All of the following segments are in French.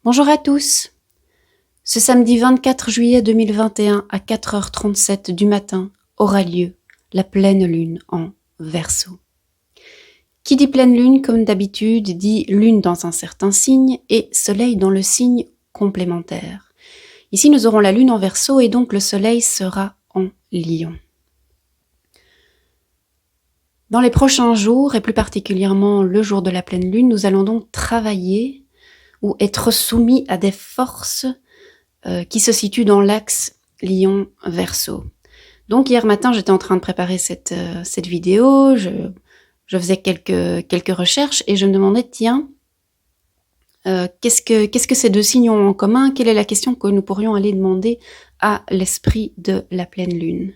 Bonjour à tous. Ce samedi 24 juillet 2021 à 4h37 du matin aura lieu la pleine lune en Verseau. Qui dit pleine lune, comme d'habitude, dit lune dans un certain signe et soleil dans le signe complémentaire. Ici, nous aurons la lune en Verseau et donc le soleil sera en Lion. Dans les prochains jours, et plus particulièrement le jour de la pleine lune, nous allons donc travailler ou être soumis à des forces qui se situent dans l'axe Lion-Verseau. Donc hier matin, j'étais en train de préparer cette vidéo, je faisais quelques recherches et je me demandais, tiens, qu'est-ce que ces deux signes ont en commun? Quelle est la question que nous pourrions aller demander à l'esprit de la pleine lune?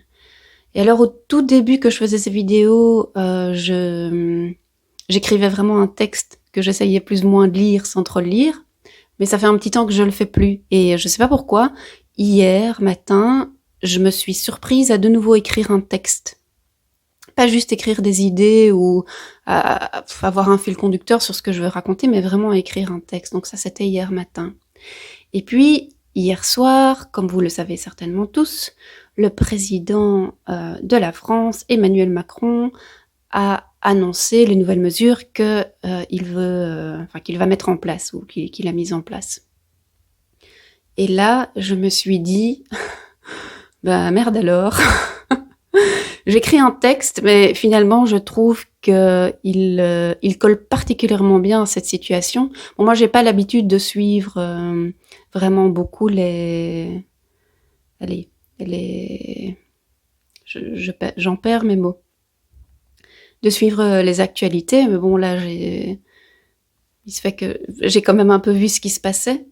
Et alors au tout début que je faisais ces vidéos, j'écrivais vraiment un texte que j'essayais plus ou moins de lire sans trop le lire, mais ça fait un petit temps que je le fais plus. Et je sais pas pourquoi, hier matin, je me suis surprise à de nouveau écrire un texte. Pas juste écrire des idées ou avoir un fil conducteur sur ce que je veux raconter, mais vraiment écrire un texte. Donc ça, c'était hier matin. Et puis, hier soir, comme vous le savez certainement tous, le président de la France, Emmanuel Macron, a annoncé les nouvelles mesures qu'il va mettre en place ou qu'il a mises en place. Et là, je me suis dit, bah merde alors. J'écris un texte, mais finalement, je trouve qu'il colle particulièrement bien à cette situation. Bon, moi, j'ai pas l'habitude de suivre vraiment beaucoup j'en perds mes mots. De suivre les actualités, mais bon, là, il se fait que j'ai quand même un peu vu ce qui se passait.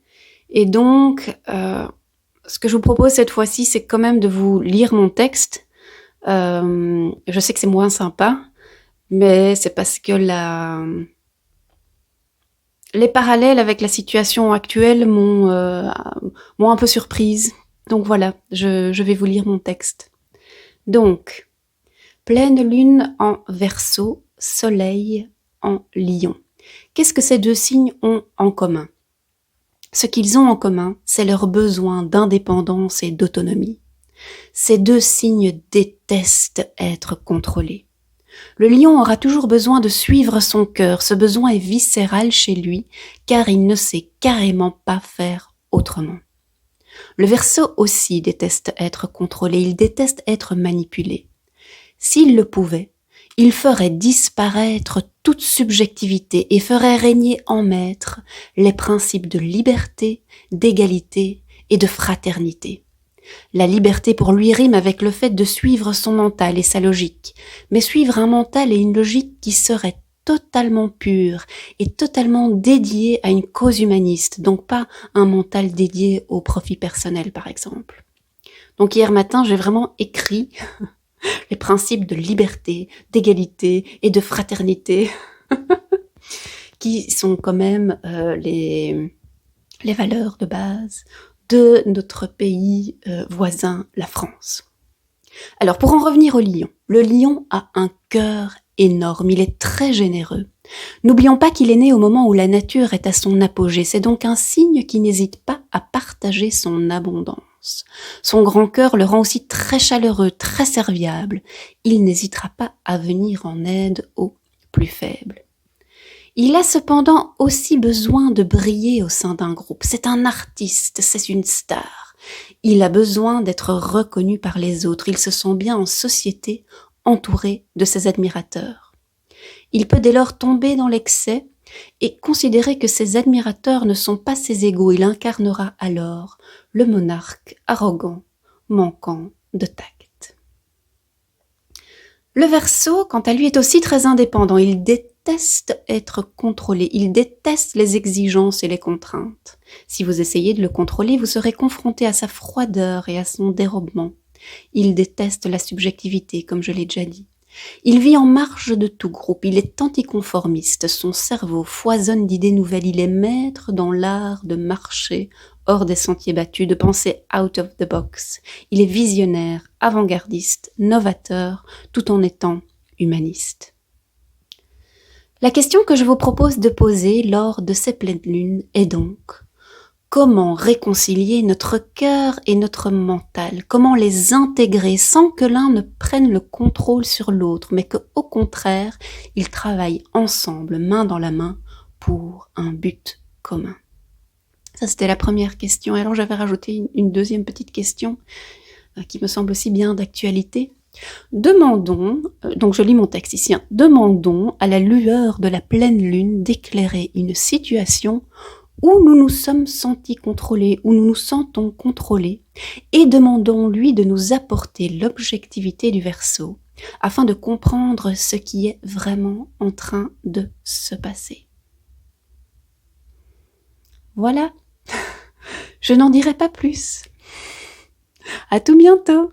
Et donc, ce que je vous propose cette fois-ci, c'est quand même de vous lire mon texte. Je sais que c'est moins sympa, mais c'est parce que les parallèles avec la situation actuelle m'ont un peu surprise. Donc voilà, je vais vous lire mon texte. Donc, pleine lune en Verseau, soleil en Lion. Qu'est-ce que ces deux signes ont en commun? Ce qu'ils ont en commun, c'est leur besoin d'indépendance et d'autonomie. Ces deux signes détestent être contrôlés. Le lion aura toujours besoin de suivre son cœur, ce besoin est viscéral chez lui, car il ne sait carrément pas faire autrement. Le Verseau aussi déteste être contrôlé, il déteste être manipulé. S'il le pouvait, il ferait disparaître toute subjectivité et ferait régner en maître les principes de liberté, d'égalité et de fraternité. La liberté pour lui rime avec le fait de suivre son mental et sa logique, mais suivre un mental et une logique qui seraient totalement purs et totalement dédiés à une cause humaniste, donc pas un mental dédié au profit personnel par exemple. Donc hier matin, j'ai vraiment écrit les principes de liberté, d'égalité et de fraternité, qui sont quand même les valeurs de base de notre pays voisin, la France. Alors pour en revenir au lion, le lion a un cœur énorme, il est très généreux. N'oublions pas qu'il est né au moment où la nature est à son apogée, c'est donc un signe qui n'hésite pas à partager son abondance. Son grand cœur le rend aussi très chaleureux, très serviable. Il n'hésitera pas à venir en aide aux plus faibles. Il a cependant aussi besoin de briller au sein d'un groupe. C'est un artiste, c'est une star. Il a besoin d'être reconnu par les autres. Il se sent bien en société, entouré de ses admirateurs. Il peut dès lors tomber dans l'excès et considérer que ses admirateurs ne sont pas ses égaux. Il incarnera alors le monarque arrogant, manquant de tact. Le Verseau, quant à lui, est aussi très indépendant. Il déteste être contrôlé. Il déteste les exigences et les contraintes. Si vous essayez de le contrôler, vous serez confronté à sa froideur et à son dérobement. Il déteste la subjectivité, comme je l'ai déjà dit. Il vit en marge de tout groupe, il est anticonformiste, son cerveau foisonne d'idées nouvelles, il est maître dans l'art de marcher hors des sentiers battus, de penser out of the box. Il est visionnaire, avant-gardiste, novateur, tout en étant humaniste. La question que je vous propose de poser lors de ces pleines lunes est donc: Comment réconcilier notre cœur et notre mental? Comment les intégrer sans que l'un ne prenne le contrôle sur l'autre, mais qu'au contraire, ils travaillent ensemble, main dans la main, pour un but commun? Ça, c'était la première question. Et alors, j'avais rajouté une deuxième petite question qui me semble aussi bien d'actualité. Demandons, donc je lis mon texte ici, hein, demandons à la lueur de la pleine lune d'éclairer une situation où nous nous sommes sentis contrôlés, où nous nous sentons contrôlés, et demandons-lui de nous apporter l'objectivité du Verseau, afin de comprendre ce qui est vraiment en train de se passer. Voilà, je n'en dirai pas plus. À tout bientôt!